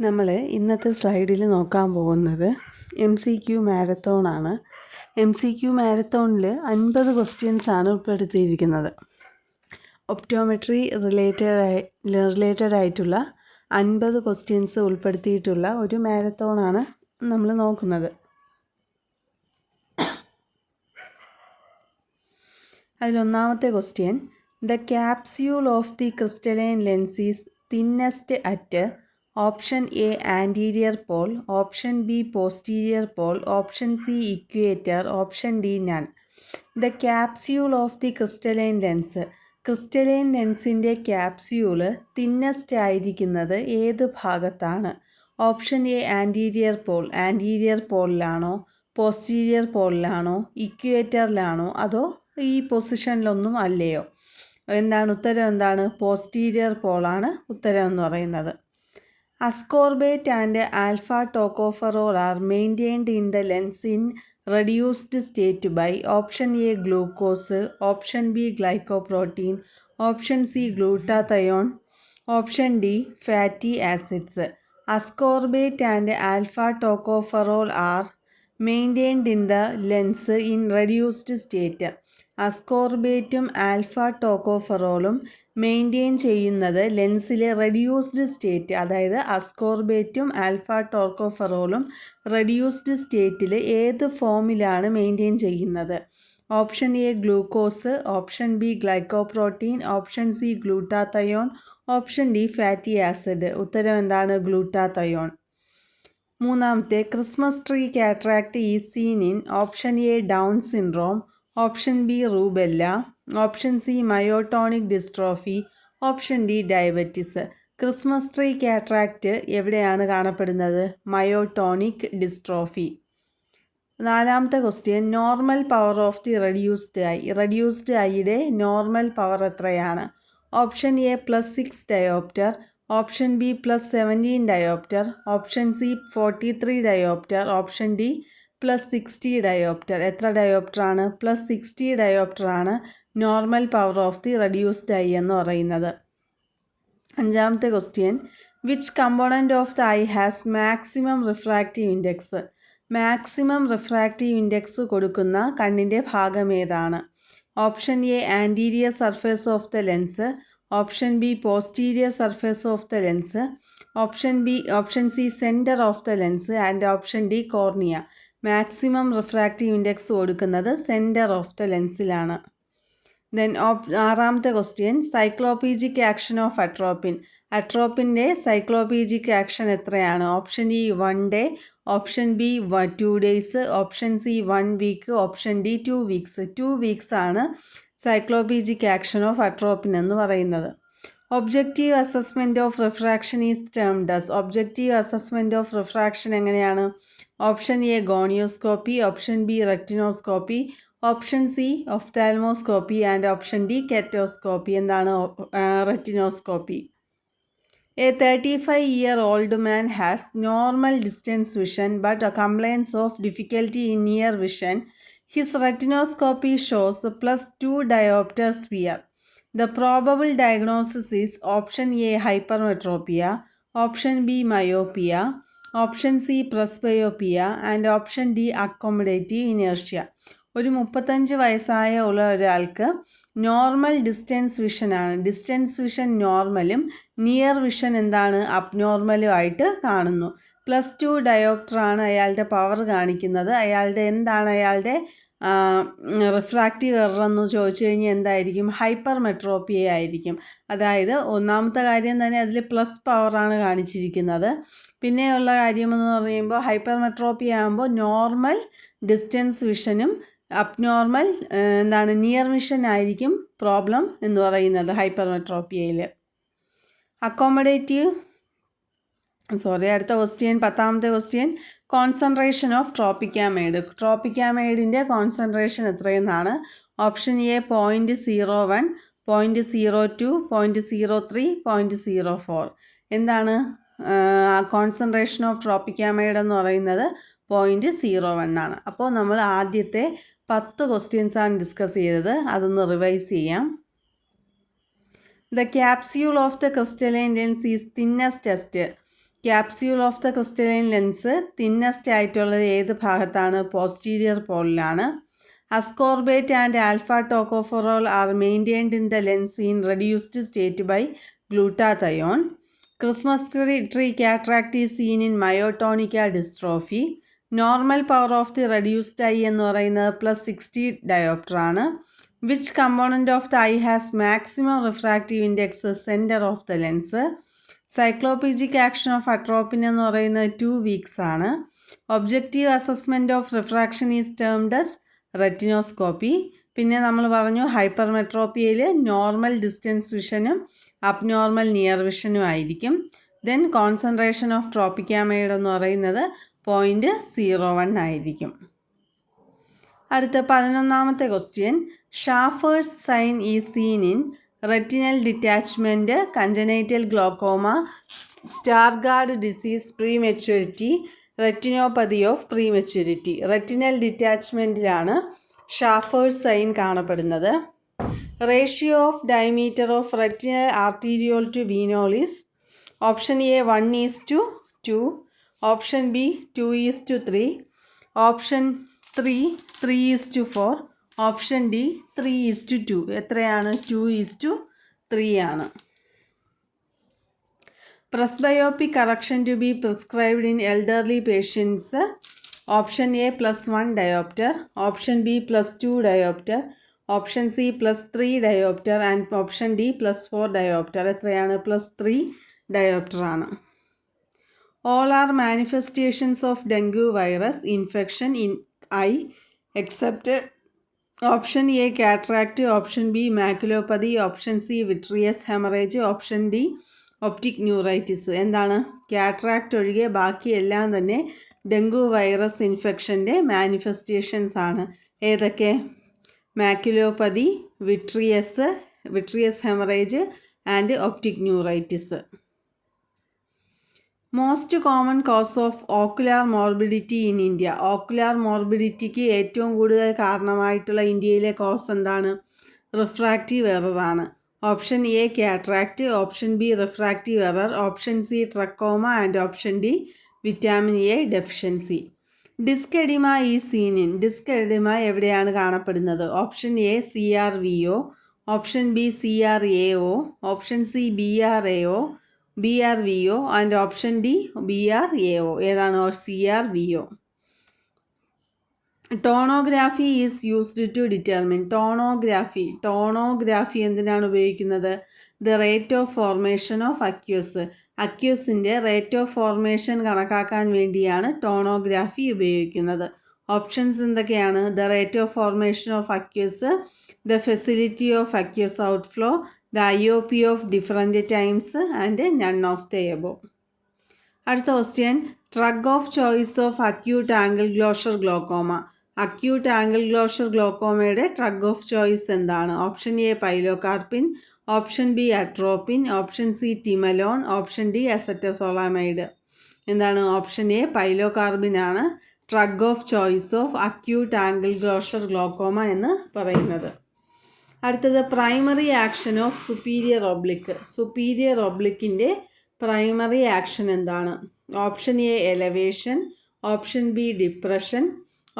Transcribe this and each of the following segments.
നമ്മൾ ഇന്നത്തെ സ്ലൈഡിൽ നോക്കാൻ പോകുന്നത് MCQ മാരത്തോണാണ്. MCQ മാരത്തോണിൽ 50 ക്വസ്റ്റ്യൻസാണ് ഉൾപ്പെടുത്തിയിരിക്കുന്നത്. ഒപ്റ്റോമെട്രി റിലേറ്റഡ് ആയിട്ടുള്ള 50 ക്വസ്റ്റ്യൻസ് ഉൾപ്പെടുത്തിയിട്ടുള്ള ഒരു മാരത്തോണാണ് നമ്മൾ നോക്കുന്നത്. അതിലൊന്നാമത്തെ question, the capsule of the crystalline lens is thinnest at option A anterior pole, option B posterior pole, option C equator, option D none. The capsule of the crystalline lens, crystalline ലെൻസിൻ്റെ capsule thinnest ആയിരിക്കുന്നത് ഏത് ഭാഗത്താണ്? Option A anterior pole, anterior പോളിലാണോ, posterior പോളിലാണോ, ഇക്വേറ്ററിലാണോ, അതോ ഈ പൊസിഷനിലൊന്നും അല്ലയോ? ഉത്തരം എന്താണ്? പോസ്റ്റീരിയർ പോളാണ് ഉത്തരം എന്ന് പറയുന്നത്. Ascorbate and alpha tocopherol are maintained in the lens in reduced state by option A glucose, option B glycoprotein, option C glutathione, option D fatty acids. Ascorbate and alpha tocopherol are maintained in the lens in reduced state. അസ്കോർബേറ്റും alpha ടോക്കോഫെറോളും maintain ചെയ്യുന്നത് ലെൻസിലെ reduced state, അതായത് അസ്കോർബേറ്റും alpha ടോക്കോഫെറോളും reduced സ്റ്റേറ്റിൽ ഏത് ഫോമിലാണ് maintain ചെയ്യുന്നത്? Option A glucose, option B glycoprotein, option C glutathione, option D fatty acid. ഉത്തരം എന്താണ്? ഗ്ലൂട്ടാത്തയോൺ. മൂന്നാമത്തെ, Christmas tree cataract is seen in option A Down syndrome, option B rubella, option C myotonic dystrophy, option D diabetes. Christmas tree cataract എവിടെയാണ് കാണപ്പെടുന്നത്? Myotonic dystrophy. നാലാമത്തെ question, normal power of the reduced eye, reduced ഐയുടെ normal power എത്രയാണ്? Option A +6 dioptre, option B +17 dioptre, option C 43 dioptre, option D +60 dioptre. എത്ര ഡയോപ്റ്ററാണ്? +60 ഡയോപ്റ്ററാണ് normal power of the reduced eye എന്ന് പറയുന്നത്. അഞ്ചാമത്തെ question, which component of the eye has maximum refractive index? Maximum refractive index കൊടുക്കുന്ന കണ്ണിൻ്റെ ഭാഗം ഏതാണ്? Option A anterior surface of the lens, option B posterior surface of the lens, option C centre of the lens and option D cornea. Maximum refractive index കൊടുക്കുന്നത് centre of the ലെൻസിലാണ്. Then ആറാമത്തെ question, cycloplegic action of atropine. അട്രോപ്പിൻ്റെ cycloplegic action എത്രയാണ്? Option E 1 day, option B 2 days, option C 1 week, option D 2 weeks. 2 weeks ആണ് cycloplegic action of atropine എന്ന് പറയുന്നത്. Objective assessment of refraction is termed as. Objective assessment of refraction എങ്ങനെയാണ്? Option A gonioscopy, option B retinoscopy, option C ophthalmoscopy and option D keratoscopy. എന്താണ് retinoscopy? A 35-year-old man has normal distance vision but complains of difficulty in near vision. His retinoscopy shows +2 diopter sphere. The probable diagnosis is option A hypermetropia, option B myopia, option C presbyopia and option D accommodative inertia. ഒരു 35 വയസ്സായ ഒരാൾക്ക് normal distance വിഷനാണ്. Distance vision നോർമലും near vision എന്താണ്? അബ്നോർമലും ആയിട്ട് കാണുന്നു. +2 ഡയോപ്റ്ററാണ് അയാളുടെ പവർ കാണിക്കുന്നത്. അയാളുടെ റിഫ്രാക്റ്റീവ് എറർ എന്ന് ചോദിച്ചു കഴിഞ്ഞാൽ എന്തായിരിക്കും? ഹൈപ്പർ മെട്രോപ്പിയ ആയിരിക്കും. അതായത് ഒന്നാമത്തെ കാര്യം തന്നെ അതിൽ പ്ലസ് പവറാണ് കാണിച്ചിരിക്കുന്നത്. പിന്നെയുള്ള കാര്യമെന്ന് പറയുമ്പോൾ ഹൈപ്പർ മെട്രോപ്പിയ ആകുമ്പോൾ നോർമൽ ഡിസ്റ്റൻസ് വിഷനും അബ്നോർമൽ നിയർ വിഷൻ ആയിരിക്കും പ്രോബ്ലം എന്ന് പറയുന്നത് ഹൈപ്പർ മെട്രോപ്പിയയിൽ. അടുത്ത ക്വസ്റ്റ്യൻ, 10ാമത്തെ ക്വസ്റ്റ്യൻ, കോൺസെൻട്രേഷൻ ഓഫ് ട്രോപ്പിക്കാമൈഡ്. ട്രോപ്പിക്കാമൈഡിൻ്റെ കോൺസെൻട്രേഷൻ എത്രയെന്നാണ്? Option A 0.01, 0.02, 0.03, 0.04. എന്താണ് കോൺസെൻട്രേഷൻ ഓഫ് ട്രോപ്പിക്കാമൈഡ് എന്ന് പറയുന്നത്? 0.01 ആണ്. അപ്പോൾ നമ്മൾ ആദ്യത്തെ 10 ക്വസ്റ്റ്യൻസ് ആണ് ഡിസ്കസ് ചെയ്തത്. അതൊന്ന് റിവൈസ് ചെയ്യാം. The capsule of the crystalline lens is thinnest. Capsule of the crystalline lens thinnest ആയിട്ടുള്ളത് ഏത് ഭാഗത്താണ്? പോസ്റ്റീരിയർ പോളിലാണ്. Ascorbate and alpha tocopherol are maintained in the lens in reduced state by glutathione. Christmas tree cataract is seen in myotonic dystrophy. Normal power of the reduced eye എന്ന് പറയുന്നത് +60 dioptre ആണ്. Which component of the eye has maximum refractive index? Centre of the lens. Cycloplegic action of atropine എന്ന് പറയുന്നത് 2 weeks ആണ്. Objective assessment of refraction is termed as retinoscopy. പിന്നെ നമ്മൾ പറഞ്ഞു ഹൈപ്പർമെട്രോപ്പിയയിൽ normal distance വിഷനും അബ്നോർമൽ നിയർ വിഷനും ആയിരിക്കും. Then concentration of ട്രോപ്പിക്കാമൈഡ് എന്ന് പറയുന്നത് 0.01 ആയിരിക്കും. അടുത്ത 11ാമത്തെ question. Shafer's sign is seen in retinal detachment, congenital glaucoma, Stargardt disease, prematurity, retinopathy of prematurity. Retinal ഡിറ്റാച്ച്മെൻറ്റിലാണ് ഷാഫേഴ്സ് സൈൻ കാണപ്പെടുന്നത്. Ratio of diameter of retinal arteriole to venule is option A 1:2, option B 2:3, option 3 3:4, option D 3:2. എത്രയാണ്? 2:3 ആണ്. Presbyopic correction to be prescribed in elderly patients. Option A +1 diopter, option B +2 diopter, option C +3 diopter and option D +4 diopter. എത്രയാണ്? +3 diopter ആണ്. All are manifestations of dengue virus infection in eye except option A cataract, option B maculopathy, option C vitreous hemorrhage, option D optic neuritis. എന്താണ്? Cataract ഒഴികെ ബാക്കി എല്ലാം തന്നെ dengue virus ഇൻഫെക്ഷൻ്റെ manifestations ആണ്. ഏതൊക്കെ? Maculopathy, vitreous haemorrhage and optic neuritis. Most common cause of ocular morbidity in India. Ocular മോർബിഡിറ്റിക്ക് ഏറ്റവും കൂടുതൽ കാരണമായിട്ടുള്ള ഇന്ത്യയിലെ കോസ് എന്താണ്? റിഫ്രാക്റ്റീവ് എറർ ആണ്. Option A cataract, option B refractive error, option C trachoma and option D vitamin A deficiency. Disc oedema is seen in. Disc oedema എവിടെയാണ് കാണപ്പെടുന്നത്? Option A CRVO, option B CRAO, option C BRVO and option D BRAO. ഏതാണ്? CRVO. ടോണോഗ്രാഫി is used to determine. Tonography എന്തിനാണ് ഉപയോഗിക്കുന്നത്? The rate of formation of aqueous. അക്യൂസിൻ്റെ rate of formation കണക്കാക്കാൻ വേണ്ടിയാണ് tonography ഉപയോഗിക്കുന്നത്. Options എന്തൊക്കെയാണ്? The rate of formation of aqueous, the facility of aqueous outflow, the IOP of different times and none of the above. അടുത്ത question. Drug of choice of acute angle closure glaucoma. Acute angle closure ഗ്ലോക്കോമയുടെ drug of choice എന്താണ്? Option A pilocarpine, option B atropine, option C timolol, option D acetazolamide. എന്താണ്? Option A pilocarpine ആണ് drug of choice of acute angle closure glaucoma എന്ന് പറയുന്നത്. അടുത്തത് primary action of superior oblique. Superior ഒബ്ലിക്കിൻ്റെ primary action എന്താണ്? Option A elevation, option B depression,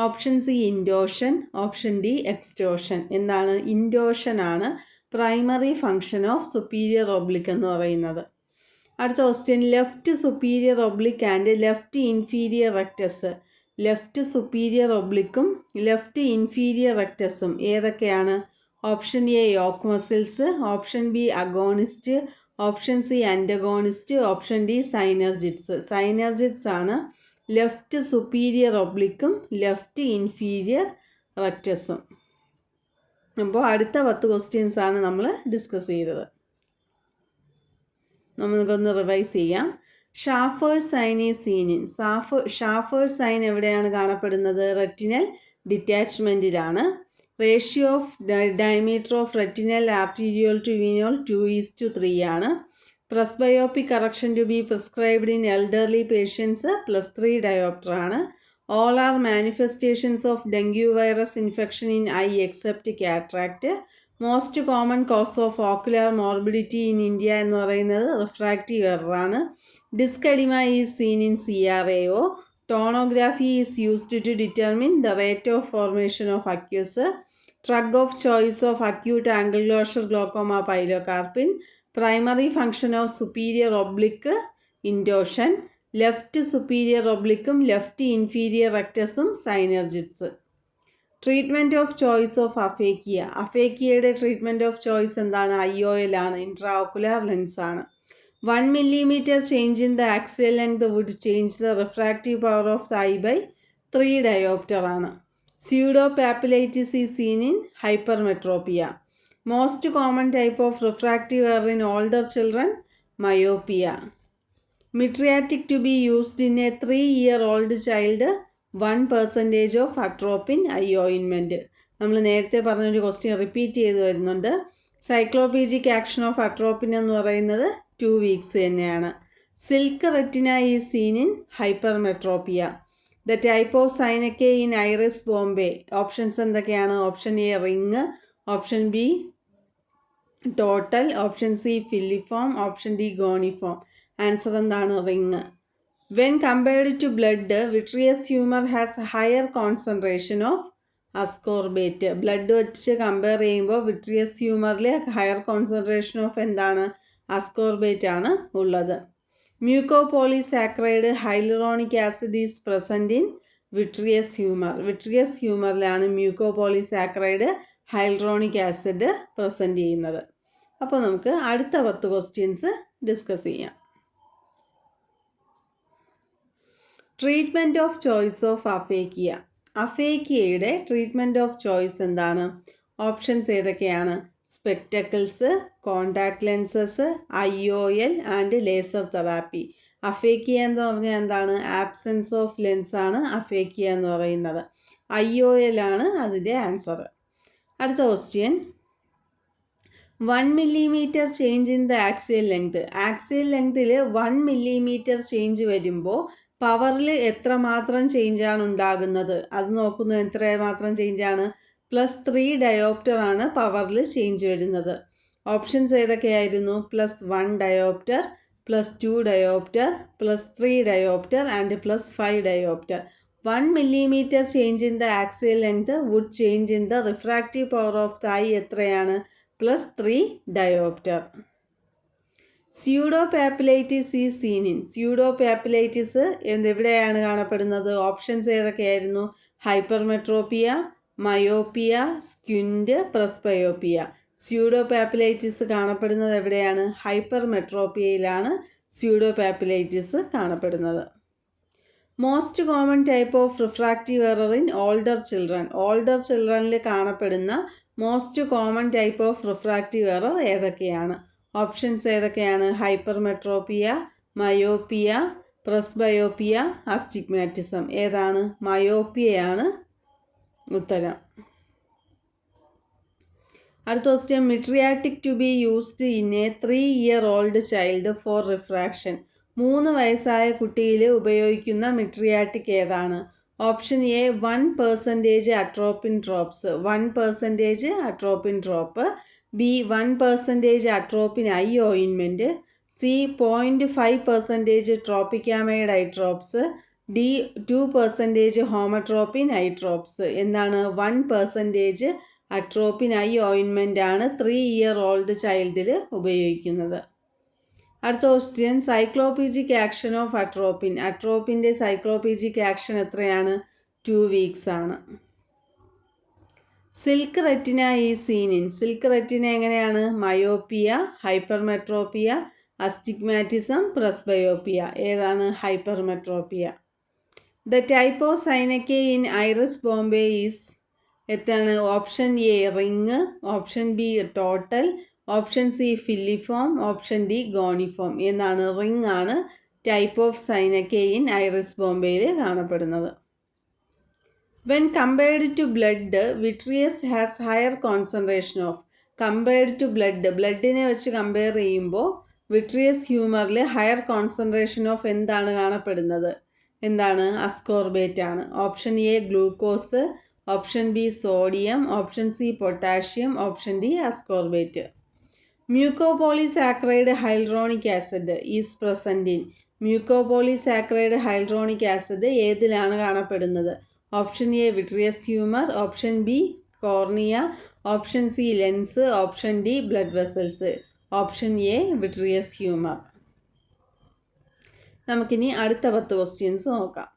option C intorsion, option D extorsion. എന്താണ്? Intorsion ആണ് primary function of superior oblique എന്ന് പറയുന്നത്. അടുത്ത question. Left superior oblique and left inferior rectus. Left superior ഒബ്ലിക്കും left inferior റെക്ടസും ഏതൊക്കെയാണ്? Option A yoke muscles, option B agonist, option C antagonist, option D synergists. Synergists ആണ് left superior ഒബ്ലിക്കും left inferior റെക്ടസും. അപ്പോൾ അടുത്ത 10 ക്വസ്റ്റ്യൻസ് ആണ് നമ്മൾ ഡിസ്കസ് ചെയ്തത്. നമുക്കൊന്ന് റിവൈസ് ചെയ്യാം. Shafer's sign is seen in. Shafer's sign എവിടെയാണ് കാണപ്പെടുന്നത്? റെറ്റിനൽ ഡിറ്റാച്ച്മെൻറ്റിലാണ്. Ratio of diameter of retinal arteriole to venule 2:3 ആണ്. Presbyopic correction to be prescribed in elderly patients +3 diopter ആണ്. All are manifestations of dengue virus infection in eye except cataract. Most common cause of ocular morbidity in India എന്ന് പറയുന്നത് refractive എററാണ്. Disc oedema is seen in CRAO. Tonography is used to determine the rate of formation of aqueous. Drug of choice of acute ankylosing glaucoma pilocarpine. Primary function of superior oblique intorsion. Left superior ഒബ്ലിക്കും left inferior റെക്ടസും synergists. Treatment of choice of aphakia. അഫേക്കിയയുടെ treatment of choice എന്താണ്? IOL ആണ്, intraocular lens ആണ്. 1 millimeter change in the axial length would change the refractive power of the eye by 3 diopter ആണ്. Pseudo papillitis is seen in hypermetropia. Most common type of refractive error in older children myopia. Mydriatic to be used in a 3-year-old child, 1% of atropine eye ointment. നമ്മൾ നേരത്തെ പറഞ്ഞൊരു question repeat ചെയ്ത് വരുന്നുണ്ട്. സൈക്ലോപീജിക് action of atropine എന്ന് പറയുന്നത് 2 weeks തന്നെയാണ്. Silk retina is seen in hypermetropia. The type of synechiae in iris bombe. Options എന്തൊക്കെയാണ്? Option A ring, option B total, option C filiform, option D goniform. Answer എന്താണ്? Ring. When compared to blood, vitreous humour has higher concentration of ascorbate. Blood വെച്ച് compare ചെയ്യുമ്പോൾ vitreous ഹ്യൂമറിൽ higher concentration of എന്താണ്? Ascorbate ആണ് ഉള്ളത്. Mucopolysaccharide hyaluronic acid is present in vitreous humour. Vitreous ഹ്യൂമറിലാണ് mucopolysaccharide hyaluronic acid present ചെയ്യുന്നത്. അപ്പോൾ നമുക്ക് അടുത്ത 10 ക്വസ്റ്റ്യൻസ് ഡിസ്കസ് ചെയ്യാം. Treatment of choice of aphakia. അഫേക്കിയയുടെ ട്രീറ്റ്മെൻറ്റ് ഓഫ് ചോയ്സ് എന്താണ്? ഓപ്ഷൻസ് ഏതൊക്കെയാണ്? Spectacles, contact lenses, IOL and laser therapy. Aphakia എന്ന് പറഞ്ഞാൽ എന്താണ്? ആബ്സെൻസ് ഓഫ് ലെൻസ് ആണ് അഫേക്കിയ എന്ന് പറയുന്നത്. IOL ആണ് അതിൻ്റെ ആൻസർ. അടുത്ത question, 1 millimeter change in the axial length. Axial ലെങ്തിൽ 1 millimeter ചേഞ്ച് വരുമ്പോൾ പവറിൽ എത്രമാത്രം ചേഞ്ചാണ് ഉണ്ടാകുന്നത്? അത് നോക്കുന്നത് എത്രമാത്രം ചേഞ്ചാണ്? +3 diopter ആണ് പവറിൽ ചേഞ്ച് വരുന്നത്. ഓപ്ഷൻസ് ഏതൊക്കെയായിരുന്നു? +1 diopter, +2 diopter, +3 diopter and +5 diopter. 1 millimeter change in the axial length would change in the refractive power of the eye എത്രയാണ്? +3 diopter. Pseudo papillitis is seen in. Pseudo papillitis എവിടെയാണ് കാണപ്പെടുന്നത്? ഓപ്ഷൻസ് ഏതൊക്കെയായിരുന്നു? Hypermetropia, myopia, squint, presbyopia. Pseudo papillitis കാണപ്പെടുന്നത് എവിടെയാണ്? ഹൈപ്പർമെട്രോപ്പിയയിലാണ് pseudo papillitis കാണപ്പെടുന്നത്. Most common type of refractive error in older children. Older ചിൽഡ്രനിൽ കാണപ്പെടുന്ന most common type of refractive error ഏതൊക്കെയാണ്? ഓപ്ഷൻസ് ഏതൊക്കെയാണ്? Hypermetropia, myopia, presbyopia, astigmatism. ഏതാണ്? മയോപ്പിയയാണ് ഉത്തരം. അടുത്ത question, mydriatic to be used in a 3-year-old child for refraction. 3 വയസ്സായ കുട്ടിയിൽ ഉപയോഗിക്കുന്ന മിട്രിയാറ്റിക് ഏതാണ്? Option A 1% atropine drops, 1% atropine drop. B 1% atropine eye ointment. C 0.5% tropicamide eye drops. D 2% homatropine eye drops. എന്താണ്? 1% atropine I ഓയിൻമെൻ്റ് ആണ് 3-year-old ചൈൽഡിൽ ഉപയോഗിക്കുന്നത്. അടുത്ത question, cycloplegic action of atropine. അട്രോപ്പിൻ്റെ സൈക്ലോപീജിക് ആക്ഷൻ എത്രയാണ്? 2 weeks ആണ്. Silk retina is seen in. Silk retina എങ്ങനെയാണ്? Myopia, hypermetropia, astigmatism, presbyopia. ഏതാണ്? Hypermetropia. The type of synechiae in iris bombe is എത്താണ്? Option A ring, option B total, option C filiform, option D goniform. എന്നാണ്? Ring ആണ് type of synechiae in iris ബോംബെയിൽ കാണപ്പെടുന്നത്. When compared to blood, vitreous has higher concentration of. Compared to blood, ബ്ലഡിനെ വെച്ച് compare ചെയ്യുമ്പോൾ vitreous ഹ്യൂമറിൽ higher concentration of എന്താണ് കാണപ്പെടുന്നത്? എന്താണ്? അസ്കോർബേറ്റ് ആണ്. Option A glucose, option B sodium, option C potassium, option D ascorbate. Mucopolysaccharide hyaluronic acid is present in. Mucopolysaccharide hyaluronic acid ഏതിലാണ് കാണപ്പെടുന്നത്? Option A vitreous humour, option B cornea, option C lens, option D blood vessels. Option A vitreous humour. നമുക്കിനി അടുത്ത 10 questions നോക്കാം.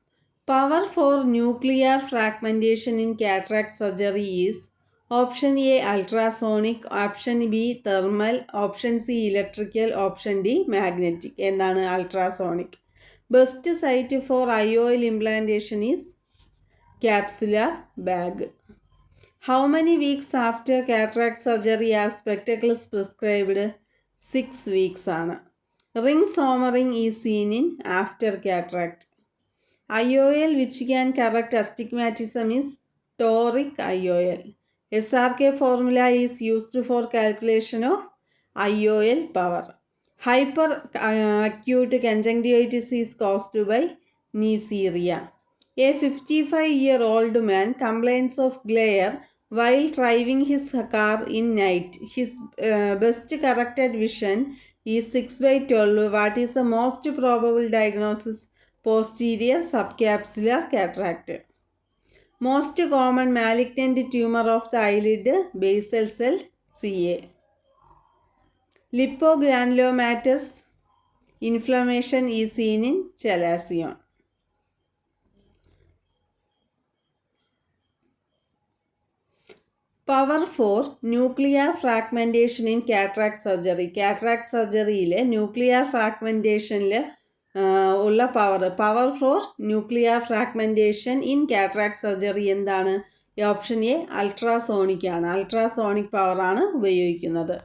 Power for nuclear fragmentation in cataract surgery is. Option A ultrasonic, option B thermal, option C electrical, option D magnetic. എന്താണ്? Ultrasonic. Best site for IOL implantation is capsular bag. How many weeks after cataract surgery are spectacles prescribed? 6 weeks ആണ്. Ring sommering is seen in after cataract. IOL which can correct astigmatism is toric IOL. SRK formula is used for calculation of IOL power. Hyperacute conjunctivitis is caused by neisseria. A 55-year-old man complains of glare while driving his car in night. His best corrected vision is 6/12. What is the most probable diagnosis? Posterior subcapsular cataract. Most common malignant tumor of the eyelid, basal cell CA. Lipogranulomatous inflammation is seen in chalazion. Power for nuclear fragmentation in cataract surgery. Cataract സർജറിയിലെ nuclear ഫ്രാഗ്മെൻറ്റേഷനിൽ ഉള്ള power for nuclear fragmentation in cataract surgery എന്താണ്? Option A ultrasonic ആണ്. Ultrasonic പവറാണ് ഉപയോഗിക്കുന്നത്.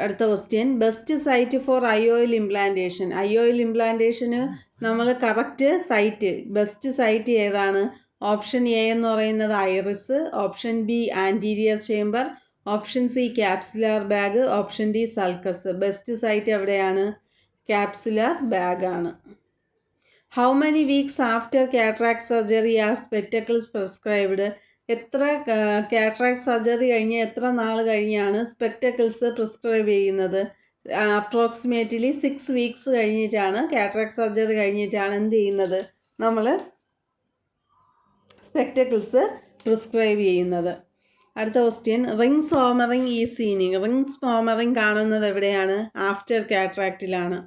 അടുത്ത question. Best site for IOL implantation. IOL ഇംപ്ലാന്റേഷന് നമ്മൾ കറക്റ്റ് സൈറ്റ്, ബെസ്റ്റ് സൈറ്റ് ഏതാണ്? ഓപ്ഷൻ എ എന്ന് പറയുന്നത് iris, option B anterior chamber, option C capsular bag, option D sulcus. Best site എവിടെയാണ്? ക്യാപ്സുലാർ ബാഗ് ആണ്. How many weeks after cataract surgery are spectacles prescribed? എത്ര cataract surgery കഴിഞ്ഞ് എത്ര നാൾ കഴിഞ്ഞാണ് സ്പെക്ടക്കിൾസ് പ്രിസ്ക്രൈബ് ചെയ്യുന്നത്? അപ്രോക്സിമേറ്റ്ലി 6 വീക്സ് കഴിഞ്ഞിട്ടാണ്, cataract surgery കഴിഞ്ഞിട്ടാണ് എന്ത് ചെയ്യുന്നത്? നമ്മൾ സ്പെക്ടക്കിൾസ് പ്രിസ്ക്രൈബ് ചെയ്യുന്നത്. അടുത്ത ക്വസ്റ്റ്യൻ. റിംഗ് സോമറിങ് ഈ സീനിങ്. റിംഗ് സോമറിങ് കാണുന്നത് എവിടെയാണ്? ആഫ്റ്റർ കാറ്ററാക്റ്റിലാണ്.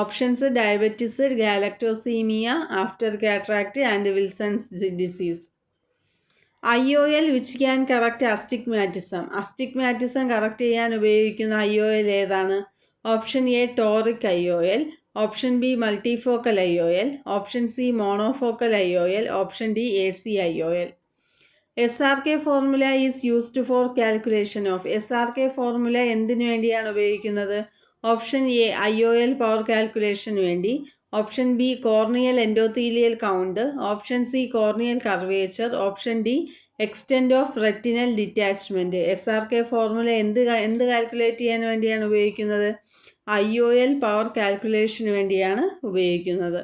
Options diabetes, galactosaemia, after cataract and Wilson's disease. IOL which can correct astigmatism. Astigmatism correct ചെയ്യാൻ ഉപയോഗിക്കുന്ന IOL ഏതാണ്? Option A toric IOL, option B multifocal IOL, option C monofocal IOL, option D AC IOL. SRK formula is used for calculation of. SRK formula എന്തിനു വേണ്ടിയാണ് ഉപയോഗിക്കുന്നത്? Option A IOL power കാൽക്കുലേഷന് വേണ്ടി, option B corneal endothelial count, option C corneal curvature, option D extend of retinal detachment. SRK formula എന്ത് calculate ചെയ്യാൻ വേണ്ടിയാണ് ഉപയോഗിക്കുന്നത്? IOL power കാൽക്കുലേഷന് വേണ്ടിയാണ് ഉപയോഗിക്കുന്നത്.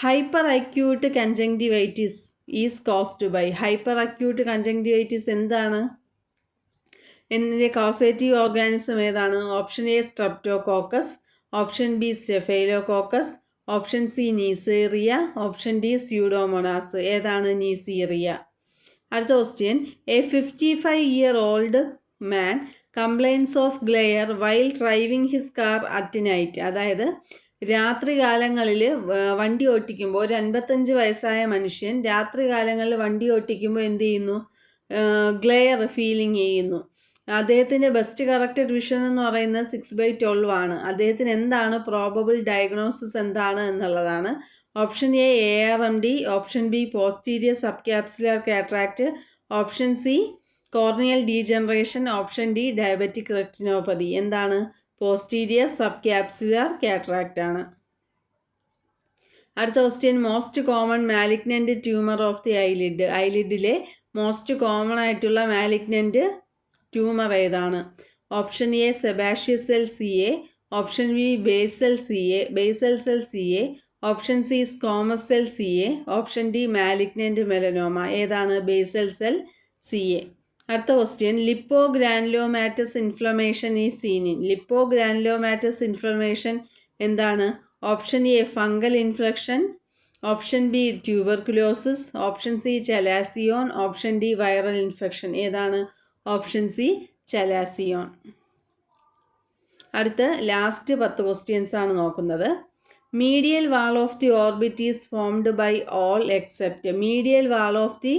Hyper acute conjunctivitis is caused by. Hyper acute conjunctivitis എന്താണ്? എന്നതിൻ്റെ കോസേറ്റീവ് ഓർഗാനിസം ഏതാണ്? Option A Streptococcus, option B Staphylococcus, option C Neisseria, option D Pseudomonas. ഏതാണ് നീസീറിയ? അടുത്ത question. A 55-year-old man complains of glare while driving his car at night. അതായത് രാത്രി കാലങ്ങളിൽ വണ്ടി ഓട്ടിക്കുമ്പോൾ, ഒരു 55 വയസ്സായ മനുഷ്യൻ രാത്രി കാലങ്ങളിൽ വണ്ടി ഓട്ടിക്കുമ്പോൾ എന്ത് ചെയ്യുന്നു? ഗ്ലെയർ ഫീലിംഗ് ചെയ്യുന്നു. അദ്ദേഹത്തിൻ്റെ ബെസ്റ്റ് കറക്റ്റഡ് വിഷൻ എന്ന് പറയുന്നത് 6/12 ആണ്. അദ്ദേഹത്തിന് എന്താണ് പ്രോബബിൾ ഡയഗ്നോസിസ് എന്താണ് എന്നുള്ളതാണ്. Option A ARMD, option B posterior sub capsular cataract, option C corneal degeneration, option D diabetic retinopathy. എന്താണ്? പോസ്റ്റീരിയർ സബ് ക്യാപ്സുലാർ കാറ്ററാക്റ്റ് ആണ്. അടുത്ത question. Most common malignant tumour of the eyelid. ഐലിഡിലെ most common ആയിട്ടുള്ള malignant tumour ഏതാണ്? Option A sebaceous cell CA, option B basal cell CA, option C squamous cell C A, option D malignant melanoma. ഏതാണ്? Basal cell C A. അടുത്ത question, ലിപ്പോഗ്രാനുലോമാറ്റസ് inflammation is seen in. Lipogranulomatous inflammation എന്താണ്? Option A fungal infection, option B tuberculosis, option C chalazion, option D viral infection. ഏതാണ്? Option C chalazion. അടുത്ത last 10 questions ആണ് നോക്കുന്നത്. Medial wall of the orbit is formed by all except. Medial wall of the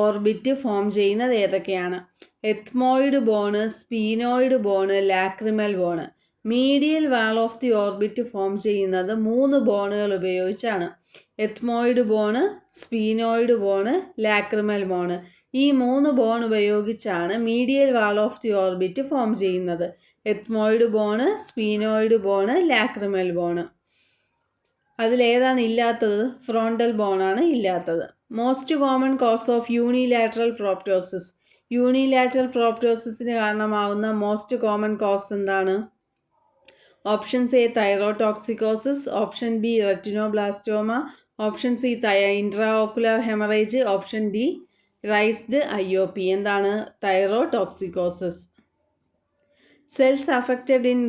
orbit form ചെയ്യുന്നത് ഏതൊക്കെയാണ്? Ethmoid bone, sphenoid bone, lacrimal bone. Medial wall of the orbit form ചെയ്യുന്നത് 3 ബോണുകൾ ഉപയോഗിച്ചാണ്. Ethmoid bone, sphenoid bone, lacrimal bone. ഈ 3 bone ഉപയോഗിച്ചാണ് medial wall of the orbit form ചെയ്യുന്നത്. Ethmoid bone, sphenoid bone, lacrimal bone. അതിലേതാണ് ഇല്ലാത്തത്? Frontal ബോണാണ് ഇല്ലാത്തത്. Most common cause of unilateral proptosis. Unilateral പ്രോപ്റ്റോസിസിന് കാരണമാവുന്ന മോസ്റ്റ് കോമൺ കോസ് എന്താണ്? Option A thyrotoxicosis, option B retinoblastoma, option C intraocular haemorrhage, option D raised IOP. എന്താണ്? Thyrotoxicosis. Cells affected in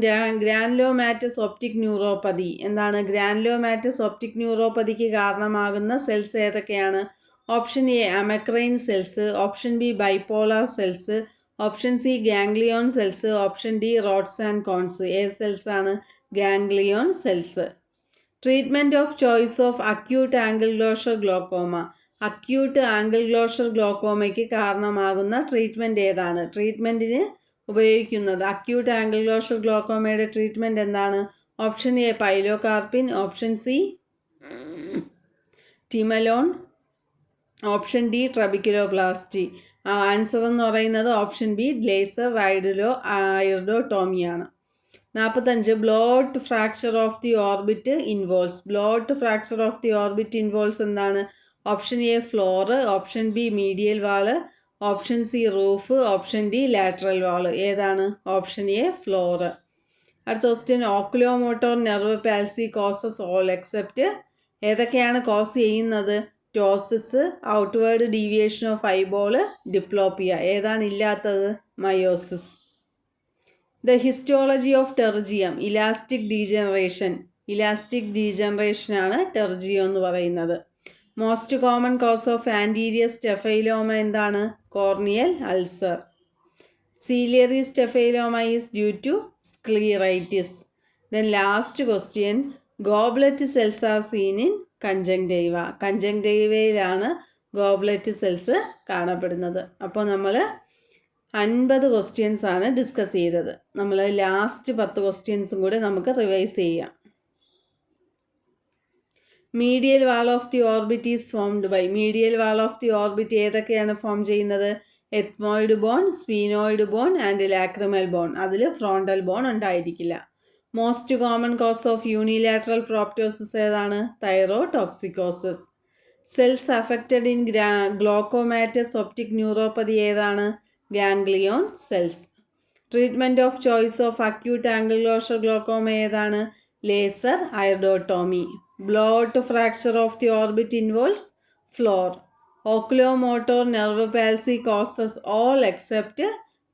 granulomatous optic neuropathy. എന്താണ്? Granulomatous optic ന്യൂറോപ്പതിക്ക് കാരണമാകുന്ന cells ഏതൊക്കെയാണ്? Option A amacrine cells, option B bipolar cells, option C ganglion cells, option D rods and cones. ഏത് cells ആണ്? Ganglion cells. Treatment of choice of acute angle closure glaucoma. Acute angle closure ഗ്ലോക്കോമയ്ക്ക് കാരണമാകുന്ന treatment ഏതാണ്? ട്രീറ്റ്മെൻറ്റിന് ഉപയോഗിക്കുന്നത് acute angle closure ഗ്ലോക്കോമയുടെ treatment എന്താണ്? Option A pilocarpine, option C timolol, option D trabeculoplasty. Answer എന്ന് പറയുന്നത് ഓപ്ഷൻ ബി ലേസർ ഐർഡോട്ടോമിയാണ്. 45 blowout fracture of the orbit involves. Blowout fracture of the orbit involves എന്താണ്? Option A floor, option B medial wall, option C roof, option D lateral wall. ഏതാണ്? Option A floor. അടുത്ത question, oculomotor nerve palsy causes all except. ഏതൊക്കെയാണ് cause ചെയ്യുന്നത്? Ptosis, outward deviation of eyeball, diplopia. ഏതാണ് ഇല്ലാത്തത്? Miosis. The histology of pterygium. Elastic degeneration. Elastic ഡീജനറേഷനാണ് pterygium എന്ന് പറയുന്നത്. Most common cause of anterior staphyloma എന്താണ്? Corneal ulcer. Ciliary staphyloma is due to scleritis. Then last question, goblet cells are seen in conjunctiva. കൺജങ്ക്റ്റൈവയിലാണ് goblet cells കാണപ്പെടുന്നത്. അപ്പോൾ നമ്മൾ 50 questions ആണ് discuss ചെയ്തത്. നമ്മൾ ലാസ്റ്റ് 10 ക്വസ്റ്റ്യൻസും കൂടെ നമുക്ക് റിവൈസ് ചെയ്യാം. Medial wall of the orbit is formed by. Medial wall of the orbit ഏതൊക്കെയാണ് ഫോം ചെയ്യുന്നത്? Ethmoid bone, sphenoid bone and lacrimal bone. അതിൽ ഫ്രോണ്ടൽ ബോൺ ഉണ്ടായിരിക്കില്ല. Most common cause of unilateral proptosis ഏതാണ്? Thyrotoxicosis. Cells affected in glaucomatous optic neuropathy ഏതാണ്? Ganglion cells. Treatment of choice of acute angle closure glaucoma ഏതാണ്? Laser iridotomy. Blowout fracture of the orbit involves floor. Oculomotor nerve palsy causes all except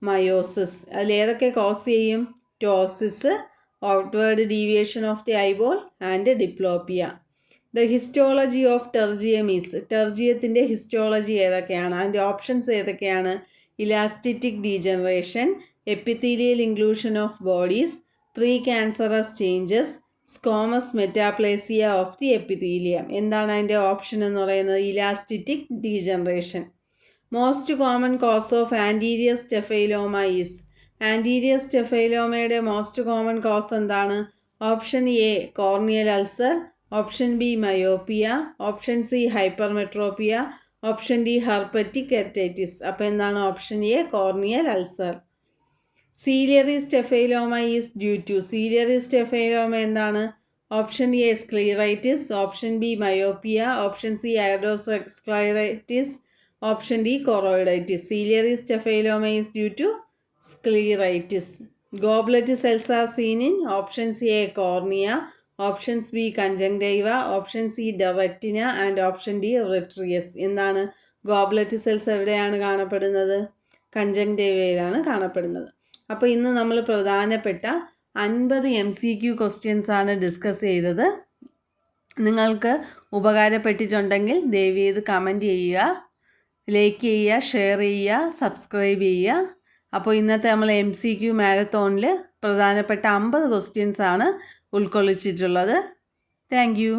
miosis. അതിലേതൊക്കെ cause ചെയ്യും? Ptosis, outward deviation of the eyeball and diplopia. The histology of pterygium is. ടെർജിയത്തിൻ്റെ histology ഏതൊക്കെയാണ്? അതിൻ്റെ options ഏതൊക്കെയാണ്? Elastic degeneration, epithelial inclusion of bodies, precancerous changes, squamous metaplasia of the epithelium. എന്താണ് അതിൻ്റെ option എന്ന് പറയുന്നത്? Elastic degeneration. Most common cause of anterior staphyloma is. Anterior സ്റ്റെഫൈലോമയുടെ most common cause എന്താണ്? Option A corneal ulcer, option B myopia, option C hypermetropia, option D herpetic hepatitis. അപ്പോൾ എന്താണ്? Option A corneal ulcer. Ciliary staphyloma is due to. Ciliary staphyloma എന്താണ്? Option A scleritis, option B myopia, option C iridocyclitis, option D choroiditis. Ciliary staphyloma is due to scleritis. Goblet cells are seen in. Option C A cornea, options B conjunctiva, option C retina and option D vitreous. എന്താണ്? Goblet cells എവിടെയാണ് കാണപ്പെടുന്നത്? കൺജങ്ക്റ്റൈവയിലാണ് കാണപ്പെടുന്നത്. അപ്പോൾ ഇന്ന് നമ്മൾ പ്രധാനപ്പെട്ട 50 MCQ questions ആണ് discuss ചെയ്തത്. നിങ്ങൾക്ക് ഉപകാരപ്പെട്ടിട്ടുണ്ടെങ്കിൽ ദയവേത് കമൻറ്റ് ചെയ്യുക, ലൈക്ക് ചെയ്യുക, ഷെയർ ചെയ്യുക, സബ്സ്ക്രൈബ് ചെയ്യുക. അപ്പോൾ ഇന്നത്തെ നമ്മൾ MCQ മാരത്തോണിൽ പ്രധാനപ്പെട്ട 50 ക്വസ്റ്റ്യൻസ് ആണ് ഉൾക്കൊള്ളിച്ചിട്ടുള്ളത്. Thank you.